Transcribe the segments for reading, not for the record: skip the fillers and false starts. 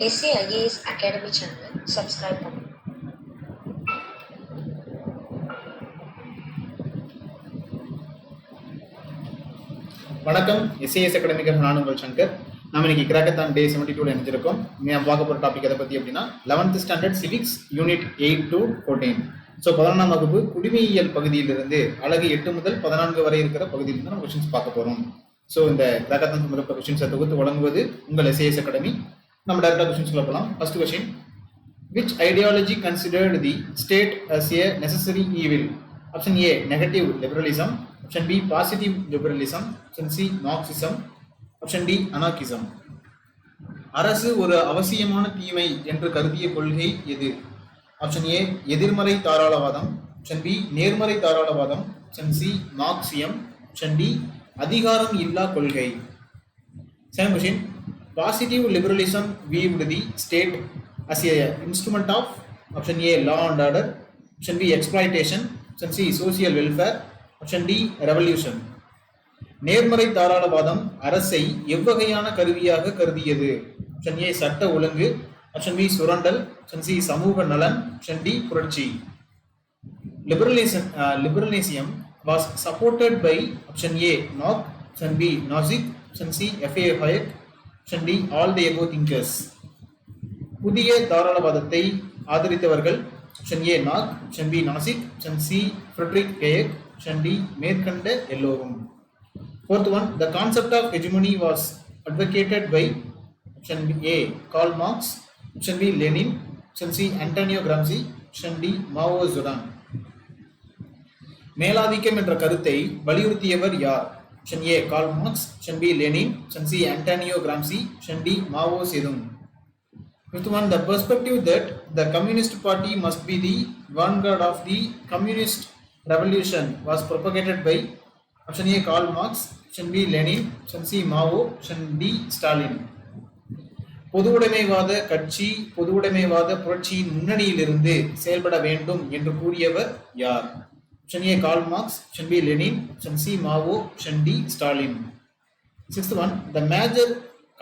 SAIAS Academy channel subscribe பண்ணுங்க. வணக்கம். SAS அகாடமிக்காக நான் உங்கள் சங்கர். நம்ம இன்னைக்கு கிராக்கத்தான் டே 72 இணைஞ்சிருக்கோம். நான் பார்க்க போகிற டாபிக் எதை பற்றி அப்படின்னா 11th standard civics unit 8 to 14. So 11ஆம் வகுப்பு குடிமையியல் பகுதியிலிருந்து அழகு 8 முதல் 14 வரை இருக்கிற பகுதியிலிருந்து நம்ம கொஸ்டின்ஸ் பார்க்க போகிறோம். ஸோ இந்த கிராக்கத்தான் சம்பந்தப்பட்ட கொஸ்டின்ஸை தொகுத்து வழங்குவது உங்கள் எஸ்ஏஎஸ் அகாடமி. நம்ம டேரக்டாக கொஸ்டின்ஸ்ல போகலாம். First question, which ideology considered the state as a necessary evil? Option A, negative liberalism. Option B, positive liberalism. Option C, Marxism. Option D, anarchism. அரசு ஒரு அவசியமான தீமை என்று கருதிய கொள்கை எது? ஆப்ஷன் ஏ, எதிர்மறை தாராளவாதம். ஆப்ஷன் பி, நேர்மறை தாராளவாதம். ஆப்ஷன் சி, மார்க்சியம். ஆப்ஷன் டி, அதிகாரம் இல்லா கொள்கை. Second question, positive liberalism viewed the state as a instrument of option A, law and order. Option B, exploitation. Option C, social welfare. Option D, revolution. நேர்மறை தாராளவாதம் அரசை எவ்வகையான கருவியாக கருதியது? ஆப்ஷன் ஏ, சட்ட ஒழுங்கு. ஆப்ஷன் பி, சுரண்டல். ஆப்ஷன் சி, சமூக நலன். Option D, புரட்சி. Liberalism was supported by option A, Marx. Option B, Nozick. Option C, F.A. Hayek. Option D, all the above thinkers. புதிய தாராளவாதத்தை ஆதரித்தவர்கள் ஆப்ஷன் ஏ, நாக். Option B, Nozick. Option C, Friedrich Hayek. Option D, மேற்கண்ட எல்லோரும். Fourth one, the concept of hegemony was advocated by option A, Karl Marx. Option B, Lenin. Option C, Antonio Gramsci. Option D, Mao Zedong. மேலாதிக்கம் என்ற கருத்தை வலியுறுத்தியவர் யார்? Option A, Karl Marx. Option B, Lenin. Option C, Antonio Gramsci. Option D, Mao Zedong. Fifth one, the perspective that the Communist Party must be the vanguard of the communist revolution was propagated by option A, Karl Marx. Option B, Lenin. Option C, Mao. Option D, Stalin. பொதுவுடைமைவாத கட்சி பொதுவுடைமைவாத புரட்சியின் முன்னணியிலிருந்து செயல்பட வேண்டும் என்று கூறியவர் யார்? Option A, Karl Marx. Option B, Lenin. Option C, Mao. Option D, Stalin. Sixth one, the major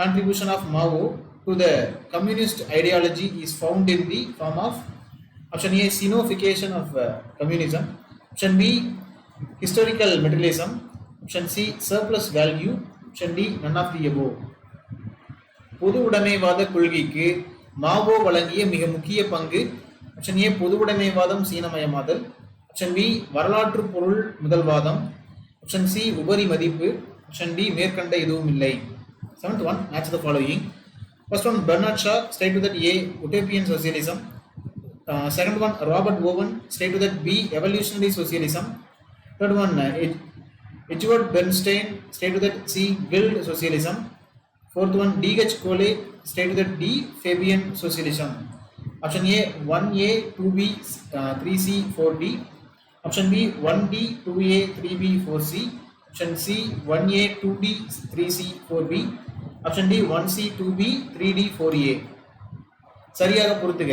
contribution of Mao to the communist ideology is found in the form of option A, Sinification of communism. Option B, historical materialism. Option C, surplus value. Option D, none of the above. பொது உடைமைவாத கொள்கைக்கு மாவோ வழங்கிய மிக முக்கிய பங்கு option A, பொது உடைமைவாதம் சீனமயமாதல். Option B, வரலாற்று பொருள் முதல்வாதம். Option C, உபரி மதிப்பு. ஆப்ஷன் டி, மேற்கண்ட எதுவும் இல்லை. Seventh one, match the following. First one, Bernard Shaw, straight to that A, utopian socialism. Second one, Robert Owen, straight to that B, evolutionary socialism. Third one, Edward Bernstein, straight to that C, guild socialism. Fourth one, D.H. Cole, straight to that D, Fabian socialism. Option A, 1A, 2B, 3C, 4D. Option B, 1D, 2A, 3B, 4C. Option C, 1A, 2D, 3C, 4B. Option D, 1C, 2B, 3D, 4A. சரியாக பொறுத்துக.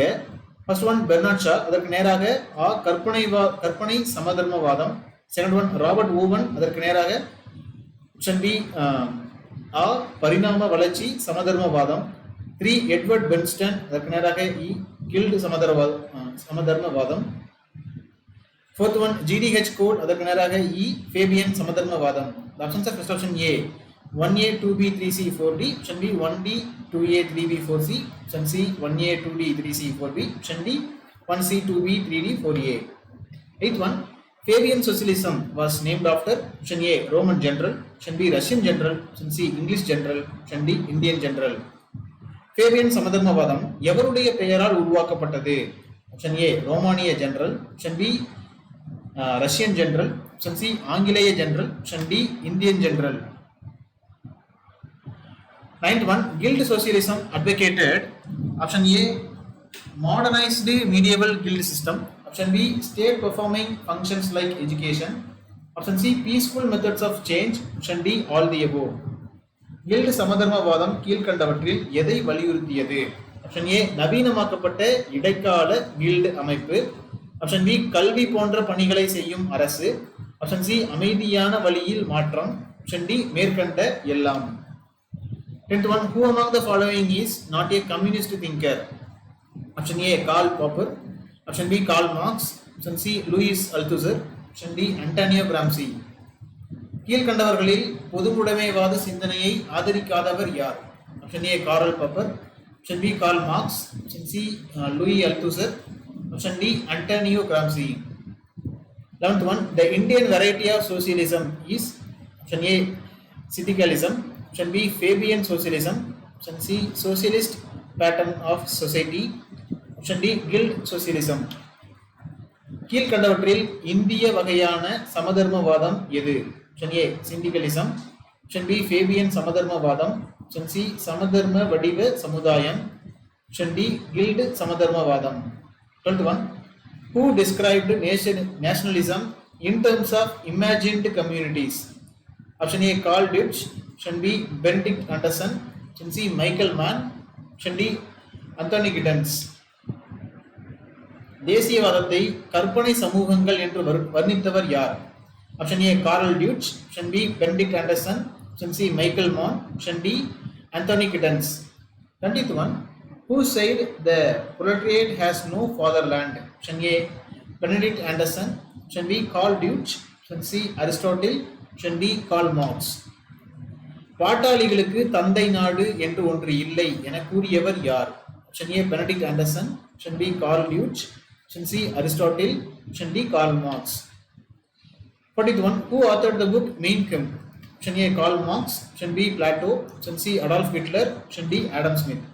First one, Bernard Shaw, அதற்கு நேராக ஆ, கற்பனை சமதர்மவாதம். Second one, Robert oven, அதற்கு நேராக option B, ஆ, பரிணாம வளர்ச்சி சமதர்மவாதம். 3, Edward Bernstein, அதற்கு நேராக இ, கில்டு சமதர்மவாதம். ஃபோர்த் ஒன், ஜிடிஹெச் கோல், அதற்கு நேராக இ, ஃபேபியன் சமதர்மவாதம். Options first option A, 1A, 2B, 3C, 4D. Option B, 1D, 2A, 3B, 4C. Option C, 1A, 2D, 3C, 4B. Option D, 1C, 2B, 3D, 4A. Eighth one, Fabian socialism was named after option A, Roman general. Option B, Russian general. Option C, English general. Option D, Indian general. Fabian சமதர்மவாதம் எவருடைய பெயரால் உருவாக்கப்பட்டது? Option A, ரோமானிய general. Option B, Russian general. Option C, ஆங்கிலேய general. Option D, Indian general. Ninth one, guild socialism advocated option A, modernized medieval guild system. Option B, state performing functions like education. Option C, peaceful methods of change. Option D, all the above. guild சமதர்மவாதம் கீழ்கண்டவற்றில் எதை வலியுறுத்தியது? Option A, நவீனமாக்கப்பட்ட இடைக்கால guild அமைப்பு. Option B, கல்வி போன்ற பணிகளை செய்யும் அரசு. ஆப்ஷன் சி, அமைதியான வழியில் மாற்றம். ஆப்ஷன் டி, மேற்கண்ட எல்லாம். 10th one, who among the following is not a communist thinker? Option A, Karl Popper. Option B, Karl Marx. Option C, Louis Althusser. Option D, Antonio Gramsci. கீழ்கண்டவர்களில் பொதுவுடைமைவாத சிந்தனையை ஆதரிக்காதவர் யார்? Option A Karl Popper, option B Karl Marx, option C Louis Althusser, option D Antonio Gramsci. 11th one, the Indian variety of socialism is option A syndicalism, option B Fabian socialism, option C socialist pattern of society, option D guild socialism. கீழ்கண்டவற்றில் இந்திய வகையான சமதர்மவாதம் எது? Option A syndicalism, option B Fabian சமதர்மவாதம், option C சமதர்ம வடிவ சமுதாயம், option D guild சமதர்மவாதம். 12th one, who described nationalism in terms of imagined communities? Option A Carl Deutsch, option B Benedict Anderson, option C Michael Mann, option D Anthony Giddens. தேசியவாதத்தை கற்பனை சமூகங்கள் என்று வர்ணித்தவர் யார்? Option A Karl Deutsch, option B Benedict Anderson, option C Michael Mann, option D Anthony Giddens. 20th one, who said the proletariat has no fatherland? Option A Benedict Anderson, option B Carl Deutsch, option C Aristotle, option D Karl Marx. பாட்டாளிகளுக்கு தந்தை நாடு என்று ஒன்று இல்லை என கூறியவர் யார்? Option A Benedict Anderson, option B Karl Deutsch, option C Aristotle, option D Karl Marx. 41, who authored the book Mein Kampf? Option A Karl Marx, option B Plato, option C Adolf Hitler, option D Adam Smith.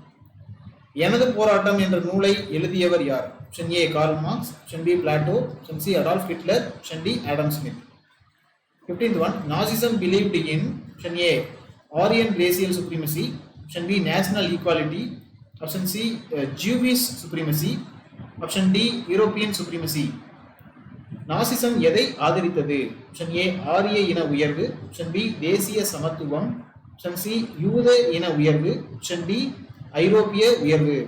எனது போராட்டம் என்ற நூலை எழுதியவர் யார்? Option A Karl Marx, option B Plato, option C Adolf Hitler, option D Adam Smith. 15th one, Nazism believed in option A Aryan racial supremacy, option B national equality, option C Jewish supremacy, option D European supremacy. நாசிசம் எதை ஆதரித்தது? Option A ஆரிய இன உயர்வு, option B தேசிய சமத்துவம், option C யூத இன உயர்வு, option D ஐரோப்பிய உயர்வு.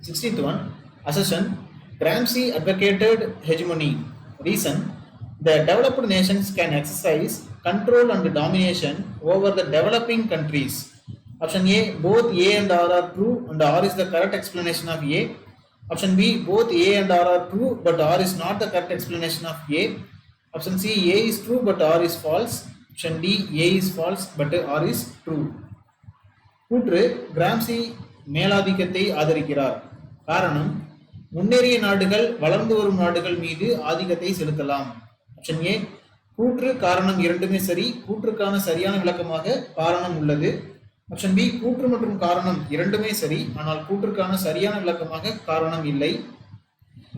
16th one, accession. Gramsci advocated hegemony. Reason, the developed nations can exercise control and domination over the developing countries. Option A, both A and R are true and R is the correct explanation of A. Option B, both A and R are true but R is not the correct explanation of A. Option C, A is true but R is false. Option D, A is false but R is true. கூற்று, Gramsci மேலாதிக்கத்தை ஆதரிக்கிறார். காரணம், முன்னேறிய நாடுகள் வளர்ந்து வரும் நாடுகள் மீது ஆதிக்கத்தை செலுத்தலாம். ஆப்ஷன் ஏ, கூற்று காரணம் இரண்டுமே சரி, கூற்றுக்கான சரியான விளக்கமாக காரணம் உள்ளது. ஆப்ஷன் பி, கூற்று மற்றும் காரணம் இரண்டுமே சரி, ஆனால் கூற்றுக்கான சரியான விளக்கமாக காரணம் இல்லை.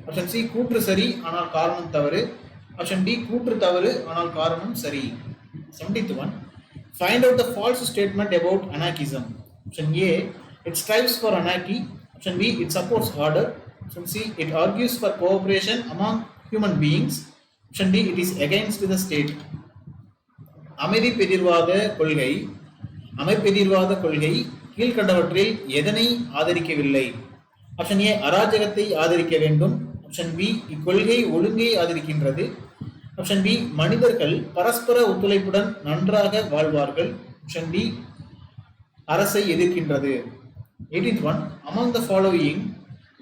ஆப்ஷன் சி, கூற்று சரி ஆனால் காரணம் தவறு. ஆப்ஷன் டி, கூற்று தவறு ஆனால் காரணம் சரி. 17th one, find out the false statement about anarchism. Option A, it strives for anarchy. Option B, it supports order. Option C, it argues for cooperation among human beings. Option D, it is against the state. அமைதிப்பெதிர்வாத கொள்கை கீழ்கண்டவற்றில் எதனை ஆதரிக்கவில்லை? Option A அராஜகத்தை ஆதரிக்க வேண்டும். Option B இக்கொள்கை ஒழுங்கை ஆதரிக்கின்றது. Option B மனிதர்கள் பரஸ்பர ஒத்துழைப்புடன் நன்றாக வாழ்வார்கள். ஆப்ஷன் டி அரசை எதிர்க்கின்றது. 18th one, among the following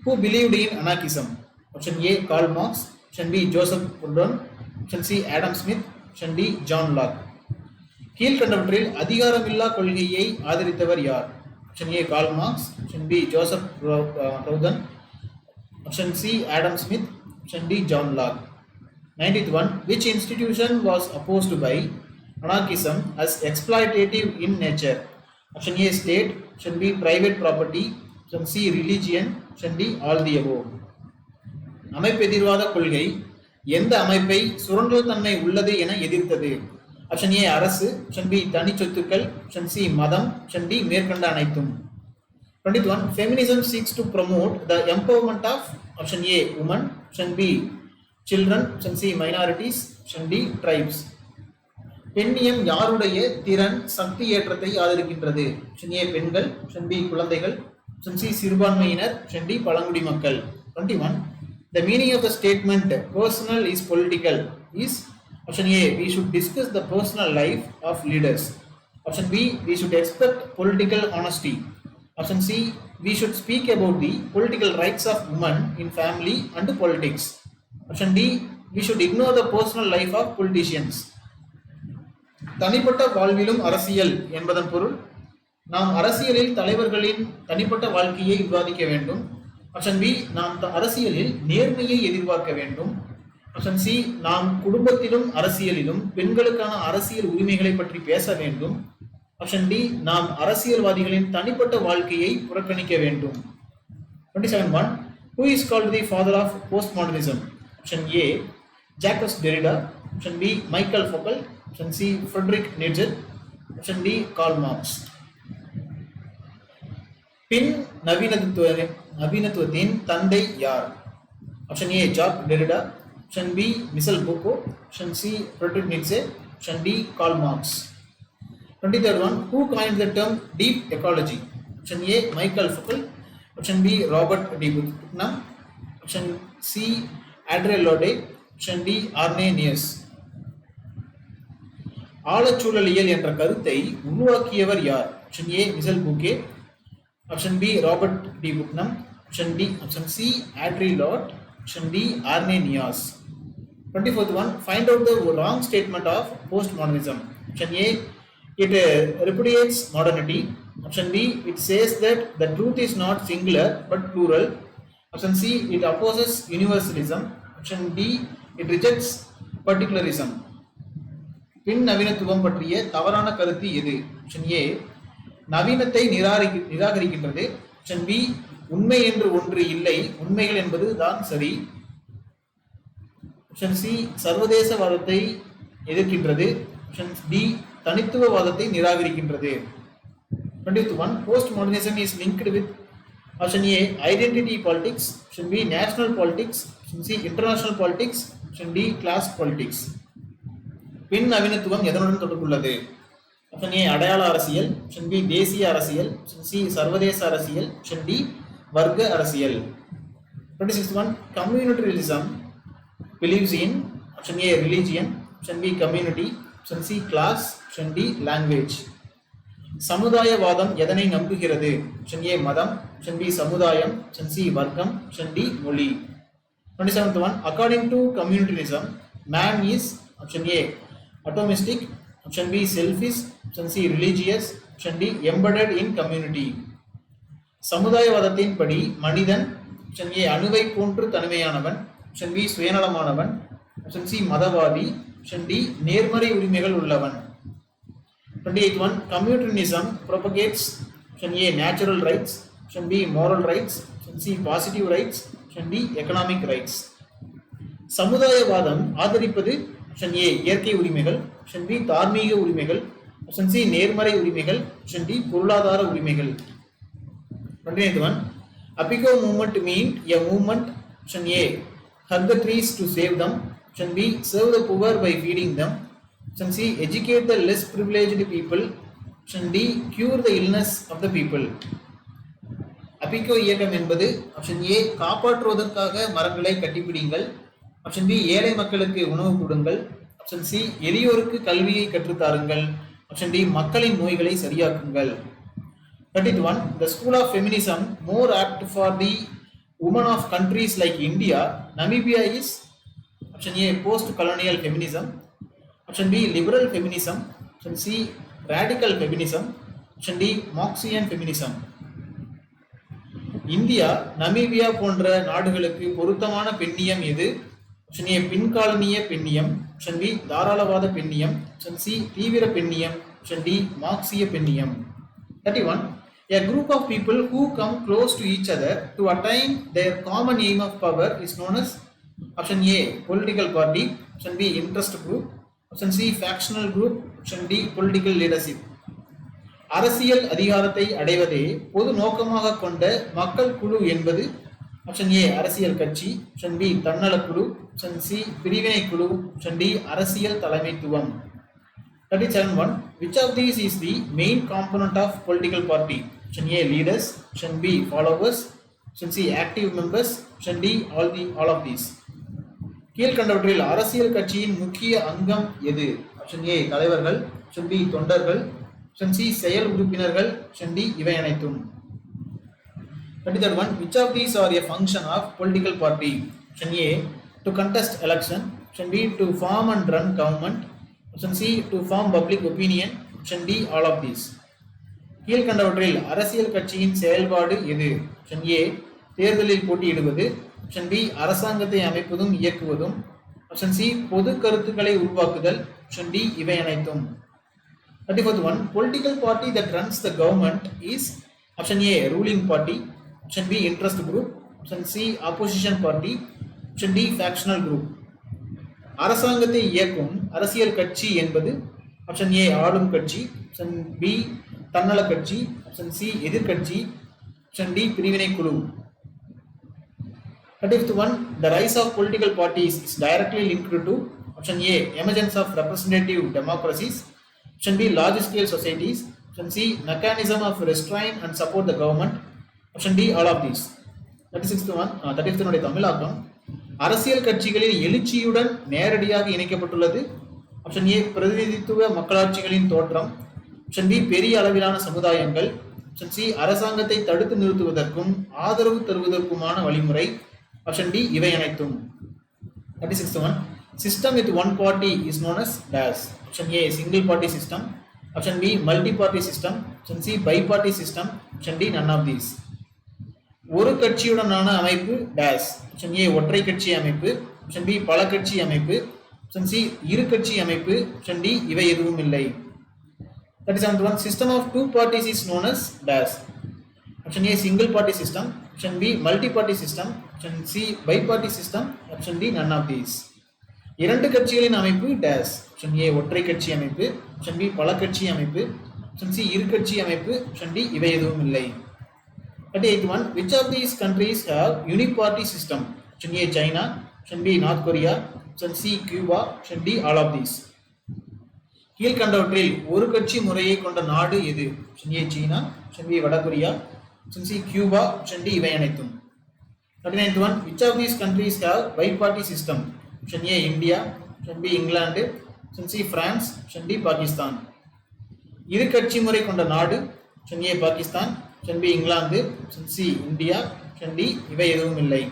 who believed in anarchism? Option A Karl Marx, option B Joseph Proudhon, option C Adam Smith, option D John Locke. கீழ்கண்டவற்றில் அதிகாரமில்லா கொள்கையை ஆதரித்தவர் யார்? Option A Karl Marx, option B Joseph Proudhon, option C Adam Smith, option D John Locke. 19th one, which institution was opposed by anarchism as exploitative in nature? Option A state, option B private property, option C religion, option D all the above. அமைப்பெதிர்வாத கொள்கை எந்த அமைப்பை சுரண்டல் தன்மை உள்ளது என எதிர்த்தது? Option A அரசு, option B தனி சொத்துக்கள், ஆப்ஷன் சி மதம், ஆப்ஷன் டி மேற்கண்ட அனைத்தும். 20th one, feminism seeks to promote the empowerment of option A women, option B children, option C minorities, option D tribes. பெண்ணியம் யாருடைய திறன் சக்தி ஏற்றத்தை ஆதரிக்கின்றது? ஆப்ஷன் ஏ பெண்கள், ஆப்ஷன் பி குழந்தைகள், ஆப்ஷன் சி சிறுபான்மையினர், ஆப்ஷன் டி பழங்குடி மக்கள். 21, the meaning of the statement personal is political is option A, we should discuss the personal life of leaders. Option B, we should expect political honesty. Option C, we should speak about the political rights of women in family and politics. Option D, we should ignore the personal life of politicians. தனிப்பட்ட வாழ்விலும் அரசியல் என்பதன் பொருள், நாம் அரசியலில் தலைவர்களின் தனிப்பட்ட வாழ்க்கையை விவாதிக்க வேண்டும். ஆப்ஷன் பி, நாம் அரசியலில் நேர்மையை எதிர்பார்க்க வேண்டும். ஆப்ஷன் சி, நாம் குடும்பத்திலும் அரசியலிலும் பெண்களுக்கான அரசியல் உரிமைகளை பற்றி பேச வேண்டும். ஆப்ஷன் டி, நாம் அரசியல்வாதிகளின் தனிப்பட்ட வாழ்க்கையை புறக்கணிக்க வேண்டும். 27.1 Who is called the father of postmodernism? Option A, Jacques Derrida. Option B, Michael Foucault. Option C, Friedrich Nietzsche. Option D, Karl Marx. பின் நவீனத்துவத்தின் தந்தை யார்? Option A, Jacques Derrida. Option B, Michel Foucault. Option C, Friedrich Nietzsche. Option D, Karl Marx. 23rd one, who coined the term deep ecology? Option A, Michael Foucault. Option B, Robert D. Putnam. Option C, Adrien Lorde. Option D, Arne Nies. ஆழச்சூழலியல் என்ற கருத்தை உருவாக்கியவர் யார்? Option A, Michel Foucault. Option B, Robert D Putnam. Option C, Audre Lorde. Option D, Arne Naess. 24th one, find out the wrong statement of postmodernism. Option A, it repudiates modernity. Option B, it says that the truth is not singular but plural. Option C, it opposes universalism. Option D, it rejects particularism. பின் நவீனத்துவம் பற்றிய தவறான கருத்து எது? Option A, நவீனத்தை நிராகரிக்கின்றது. Option B, உண்மை என்று ஒன்று இல்லை, உண்மைகள் என்பது தான் சரி. ஆப்ஷன் சி, சர்வதேசவாதத்தை எதிர்க்கின்றது. ஆப்ஷன் டி, தனித்துவவாதத்தை நிராகரிக்கின்றது. 21 post modernism is linked with option A, identity politics. Option B, national politics. Option C, international politics. Option D, class politics. பின் நவீனத்துவம் எதனுடன் தொடர்புள்ளது? ஆப்ஷன் ஏ, அடையாள அரசியல். ஆப்ஷன் பி, தேசிய அரசியல். ஆப்ஷன் சி, சர்வதேச அரசியல். ஆப்ஷன் டி, வர்க்க அரசியல். 26th one, communitarianism believes in option A, religion. Option B, community. Option C, class. Option D, language. சமுதாயவாதம் எதனை நம்புகிறது? ஆப்ஷன் ஏ, மதம். ஆப்ஷன் பி, சமுதாயம். ஆப்ஷன் சி, வர்க்கம். ஆப்ஷன் டி, மொழி. 27th one, according to communitarianism, man is option A, atomistic. Option B, selfish. Option C, religious. Option D, embedded in community. சமுதாயவாதத்தின் படி மனிதன் option A, அணுவை போன்று தனிமையானவன். Option B, சுயநலமானவன். Option C, மதவாதி. Option D, நேர்மறை உரிமைகள் உள்ளவன். 28th one, communitarianism propagates option A, natural rights. Option B, moral rights. Option C, positive rights. Option D, economic rights. சமுதாயவாதம் ஆதரிப்பது ஆப்ஷன் ஏ, இயற்கை உரிமைகள். ஆப்ஷன் பி, தார்மீக உரிமைகள். ஆப்ஷன் சி, நேர்மறை உரிமைகள். ஆப்ஷன் டி, பொருளாதார உரிமைகள். 29th one, Apico movement mean a movement. Option A, hug the trees to save them. Option B, serve the poor by feeding them. Option C, educate the less privileged people. Option D, cure the illness of the people. அபிகோ இயக்கம் என்பது option A, காப்பாற்றுவதற்காக மரங்களை கட்டிப்பிடிங்கள். Option B, ஏழை மக்களுக்கு உணவு கொடுங்கள். Option C, எளியோருக்கு கல்வியை கற்றுத்தாருங்கள். Option D, மக்களின் நோய்களை சரியாக்குங்கள். 31 The school of feminism more apt for the women of countries like India, Namibia is option A, post colonial feminism. Option B, liberal feminism. Option C, radical feminism. Option D, Marxian feminism. India, Namibia போன்ற நாடுகளுக்கு பொருத்தமான பெண்ணியம் எது? Option ஏ, பின்காலனிய பெண்ணியம். Option B, தாராளவாத பெண்ணியம். Option C, தீவிர பெண்ணியம். ஆப்ஷன் டி, மார்க்சிய பெண்ணியம். 31 A group of people who come close to each other to attain their common aim of power is known as option A, political party. Option B, interest group. Option C, factional group. Option D, political leadership. அரசியல் அதிகாரத்தை அடைவதே பொது நோக்கமாக கொண்ட மக்கள் குழு என்பது option A, அரசியல் கட்சி. ஆப்ஷன் பி, தன்னலக்குழு. ஆப்ஷன் சி, பிரிவினை குழு. ஆப்ஷன் டி, அரசியல் தலைமைத்துவம். 37 Which of these is the main component of political party? Option A, leaders. Option B, followers. Option C, active members. Option D, all of these. கீழ்கண்டவற்றில் அரசியல் கட்சியின் முக்கிய அங்கம் எது? ஆப்ஷன் ஏ, தலைவர்கள். ஆப்ஷன் பி, தொண்டர்கள். ஆப்ஷன் சி செயல் உறுப்பினர்கள், ஆப்ஷன் டி இவை அனைத்தும். 33 one, which of these are a function of political party? Option A, to contest election. Option B, to form and run government. Option C, to form public opinion. Option D, all of these. கீழ்கண்டவற்றில் அரசியல் கட்சியின் செயல்பாடு எது? Option A, தேர்தலில் போட்டியிடுவது. Option B, அரசாங்கத்தை அமைப்பதும் இயக்குவதும். Option C, பொது கருத்துக்களை உருவாக்குதல். Option D, இவை அனைத்தும். 34th one, political party that runs the government is Option A, ruling party. Option B, interest group. Option C, opposition party. Option D, factional group. அரசாங்கத்தை இயக்கும் அரசியல் கட்சி என்பது Option A, ஆளும் கட்சி. Option B, தன்னல கட்சி. Option C, எதிர்கட்சி. Option D, பிரிவினை குழு. 35th one, the rise of political parties is directly linked to Option A, emergence of representative democracies. Option B, large scale societies. Option C, mechanism of restraint and support the government. Option D, all of these. 36th one, 35th தமிழாக்கம், அரசியல் கட்சிகளின் எழுச்சியுடன் நேரடியாக இணைக்கப்பட்டுள்ளது. Option A, பிரதிநிதித்துவ மக்களாட்சிகளின் தோற்றம். Option B, பெரிய அளவிலான சமுதாயங்கள். Option C, அரசாங்கத்தை தடுத்து நிறுத்துவதற்கும் ஆதரவு தருவதற்குமான வழிமுறை. Option D, இவை அனைத்தும். 36th one, system with one party is known as dash. Option A, single party system. Option B, multi-party system. Option C, bi-party system. Option D, none of these. ஒரு கட்சியுடனான அமைப்பு dash. Option A, ஒற்றை கட்சி அமைப்பு. Option B, பல கட்சி அமைப்பு. Option C, இரு கட்சி அமைப்பு. Option D, இவை எதுவும் இல்லை. 37th one, system of two parties is known as dash. Option A, single party system. Option B, multi-party system. Option C, bi-party system. Option D, none of these. இரண்டு கட்சிகளின் அமைப்பு dash. Option A, ஒற்றை கட்சி அமைப்பு. Option B, பல கட்சி அமைப்பு. Option C, இரு கட்சி அமைப்பு. Option D, இவை எதுவும் இல்லை. 38th one, which of these countries have uniparty system? Option A, China. Option B, North Korea. Option C, Cuba. Option D, all of these. கீழ்கண்டவற்றில் ஒரு கட்சி முறையை கொண்ட நாடு எது? Option A, China. Option B, வடகொரியா. Option C, Cuba. Option D, இவை அனைத்தும். 39th one, which of these countries have biparty system? Option A, India. Option B, England. Option C, France. Option D, Pakistan. இரு கட்சி முறை கொண்ட நாடு. Option A, Pakistan. Option B, England. Option C, India. Option D, இவை எதுவும் இல்லை.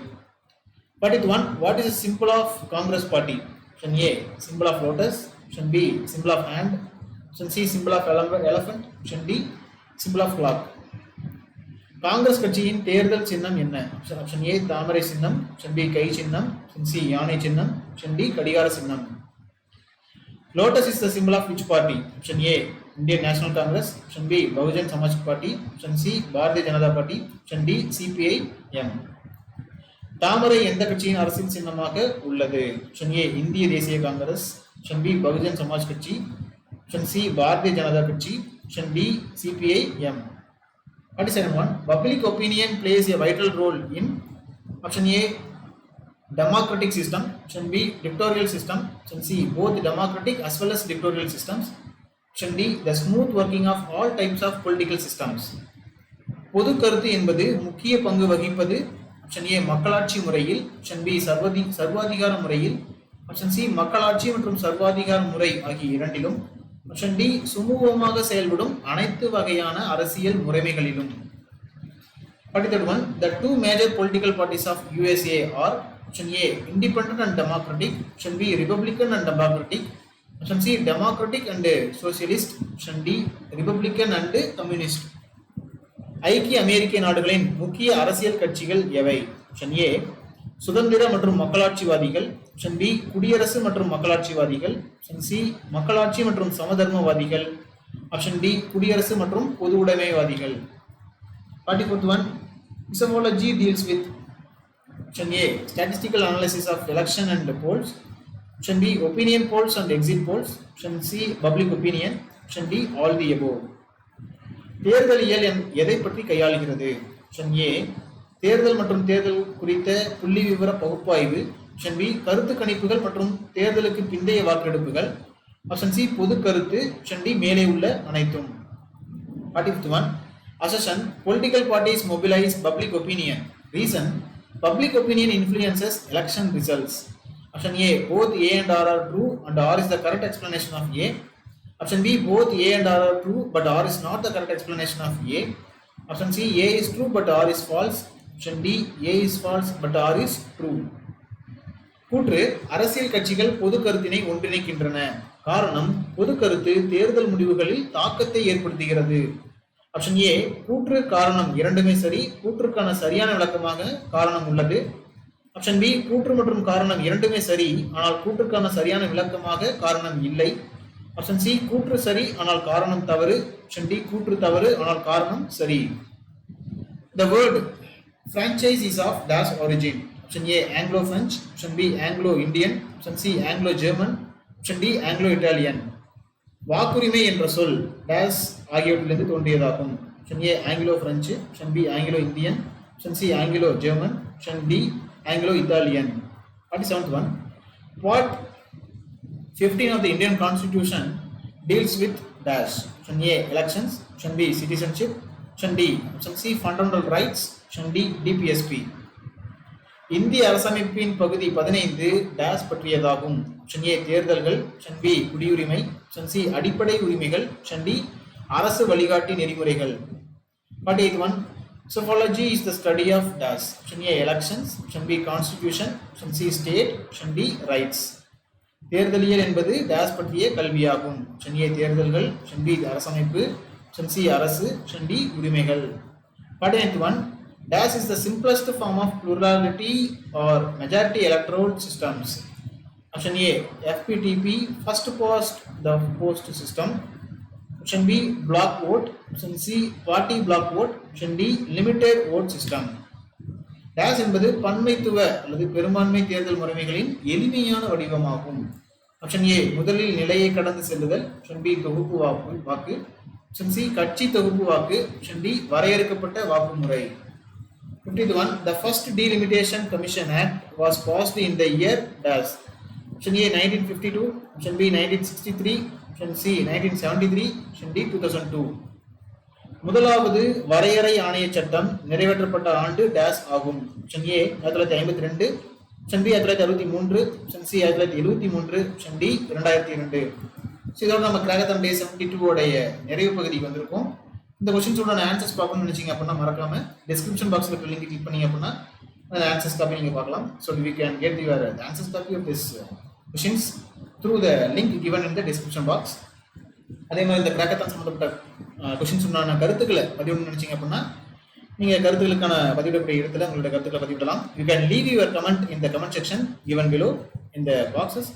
40th one, what is the symbol of Congress party? Option A, symbol of lotus. Option B, symbol of hand. Option C, symbol of elephant. Option D, symbol of clock. Congress கட்சியின் தேர்தல் சின்னம் என்ன? Option A, தாமரை சின்னம். Option B, கை சின்னம். Option C, யானை சின்னம். Option D, கடிகார சின்னம். Lotus is the symbol of which party? Option A, Indian National Congress. Option B, Bahujan Samaj Party. Option C, Bharatiya Janata Party. Option D, CPI-M. தாமரை எந்த கட்சியின் அரசியல் சின்னமாக உள்ளது? Option A, இந்திய தேசிய காங்கிரஸ். Option B, பகுஜன் சமாஜ் கட்சி. Option C, பாரதிய ஜனதா கட்சி. Option D, CPI-M. 47 one, public opinion plays a vital role in Option A, democratic system. Option B, dictatorial system. Option C, both democratic as well as dictatorial systems. Option D, the smooth working of all types of political systems. பொது கருத்து என்பது முக்கிய பங்கு வகிப்பது. Option A, மக்களாட்சி முறையில். Option B, சர்வாதிகார முறையில். Option C, மக்களாட்சி மற்றும் சர்வாதிகார முறை ஆகிய இரண்டிலும். Option D, சுமூகமாக செயல்படும் அனைத்து வகையான அரசியல் முறைமைகளிலும். 43rd one, the two major political parties of USA are Option A, independent and democratic. Option B, republican and democratic. Option C, democratic and socialist. Option D, republican and communist. ஐக்கிய அமெரிக்க நாடுகளின் முக்கிய அரசியல் கட்சிகள் எவை? Option A, சுதந்திர மற்றும் மக்களாட்சிவாதிகள். Option B, குடியரசு மற்றும் மக்களாட்சிவாதிகள். Option C, மக்களாட்சி மற்றும் சமதர்மவாதிகள். Option D, குடியரசு மற்றும் பொது உடைமைவாதிகள். 44th one, epistemology deals with Option A, statistical analysis of election and polls. Option B, opinion polls and exit polls. Option C, public opinion. Option D, all the above. தேர்தலியல் எதை பற்றி கையாளுகிறது? Option A, தேர்தல் மற்றும் தேர்தல் குறித்த புள்ளி விவர பகுப்பாய்வு. Option B, கருத்து கணிப்புகள் மற்றும் தேர்தலுக்கு பிந்தைய வாக்கெடுப்புகள். Option C, பொது கருத்து. Option D, மேலே உள்ள அனைத்தும். 45th one, assertion, political parties mobilize public opinion. Reason, public opinion influences election results. Option A, both A and R are true and R is the correct explanation of A. Option B, both A and R are true, but R is not the correct explanation of A. Option C, A is true, but R is false. Option D, A is false, but R is true. கூற்று அரசியல் கட்சிகள் பொது கருத்தினை ஒன்றிணைக்கின்றன. காரணம் பொது கருத்து தேர்தல் முடிவுகளில் தாக்கத்தை ஏற்படுத்துகிறது. ஆப்ஷன் ஏ, கூற்று காரணம் இரண்டுமே சரி, கூற்றுக்கான சரியான விளக்கமாக காரணம் உள்ளது. ஆப்ஷன் பி, கூற்று மற்றும் காரணம் இரண்டுமே சரி, ஆனால் கூற்றுக்கான சரியான விளக்கமாக காரணம் இல்லை. ஆப்ஷன் சி, கூற்று சரி ஆனால் காரணம் தவறு. ஆப்ஷன் டி, கூற்று தவறு ஆனால் காரணம் சரி. The word franchise is of dash origin. Option A, Anglo-French. Option B, Anglo-Indian. Option C, Anglo-German. Option D, Anglo-Italian. வாக்குரிமை என்ற சொல் டேஸ் ஆகியவற்றிலிருந்து தோன்றியதாகும். Option A, Anglo-French. Option B, Anglo-Indian. Option C, Anglo-German. Option D, Anglo-Italian. 47th one. Part 15 of the Indian Constitution deals with dash. Option A, elections. Option B, citizenship. Option D, Option C, fundamental rights. Option D, DPSP. இந்திய அரசமைப்பின் பகுதி 15 days பற்றியதாகும். Option A, தேர்தல்கள். Option B, குடியுரிமை. Option C, அடிப்படை உரிமைகள். Option D, அரசு வழிகாட்டி நெறிமுறைகள். 48th one. Suffrage is the study of dash. Option A, elections. Option B, constitution. Option C, state. Option D, rights. தேர்தலியல் என்பது டேஸ் பற்றிய கல்வியாகும். ஆப்ஷன் ஏ, தேர்தல்கள். ஆப்ஷன் பி, அரசமைப்பு. ஆப்ஷன் சி, அரசு. ஆப்ஷன் டி, உரிமைகள். 49th one. Dash is the simplest form of plurality or majority electoral systems. Option A, FPTP, first past the post system. Option B, block vote. Option C, party block vote. Option D, limited vote system. Dash என்பது பன்மைத்துவ அல்லது பெரும்பான்மை தேர்தல் முறைமைகளின் எளிமையான வடிவமாகும். Option A, முதலில் நிலையை கடந்து செல்லுதல். ஆப்ஷன் பி, தொகுப்பு வாக்கு. ஆப்ஷன் சி, கட்சி தொகுப்பு வாக்கு. ஆப்ஷன் டி, வரையறுக்கப்பட்ட வாக்கு முறை. 50th one. The first Delimitation Commission Act was passed in the year dash. Option A, 1952. Option B, 1963. Option C, 1973. Option D, 2002. முதலாவது வரையறை ஆணைய சட்டம் நிறைவேற்றப்பட்ட ஆண்டு டேஸ் ஆகும். Option A, 1952. Option B, 1963. Option C, 1973. Option D, 2002. இதோட நம்ம கிராகத்தான் டே 72 உடைய நிறைவு பகுதிக்கு வந்திருக்கோம். இந்த கொஸ்டின்ஸோட ஆன்சர்ஸ் பார்க்கணும்னு நினைச்சீங்க அப்படின்னா மறக்காம டிஸ்கிரிப்ஷன் பாக்ஸ்ல இருக்க லிங்க் கிளிக் பண்ணீங்க அப்படின்னா அந்த ஆன்சர்ஸ் காப்பி நீங்க பார்க்கலாம். So we can get your answers copy of this questions through the link given in the description box. அதே மாதிரி இந்த கிராக்கத்தான் சம்மந்தப்பட்ட கொஸ்டின்ஸ் உண்டான கருத்துக்களை பதிவிடணும்னு நினைச்சீங்க அப்படின்னா நீங்க கருத்துக்களுக்கான பதிவிடக்கூடிய இடத்துல உங்களோட கருத்துக்களை பதிவிடலாம். You can leave your comment in the comment section given below in the boxes.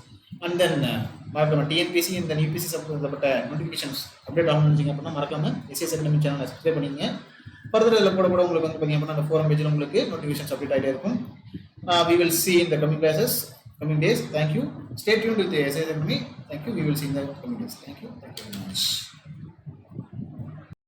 And then மறக்காம டிஎன்பிசி இந்த யூபிசி சம்பந்தப்பட்ட நோட்டிஃபிகேஷன்ஸ் அப்டேட் ஆகணும்னு நினைச்சீங்க அப்படின்னா மறக்காம எஸ்எஸ் அகாடமி சேனலை சப்ஸ்கிரைப் பண்ணிங்க. ஃபர்தர் இதில் கூட உங்களுக்கு வந்து பார்த்தீங்க அப்படின்னா அந்த ஃபோரம் பேஜில் உங்களுக்கு நோட்டிஃபிகேஷன்ஸ் அப்டேட் ஆகிட்டே இருக்கும். We will see in the coming classes, coming days. Thank you. Stay tuned with the SIS Academy. Thank you. We will see in the coming days. Thank you. Thank you very much.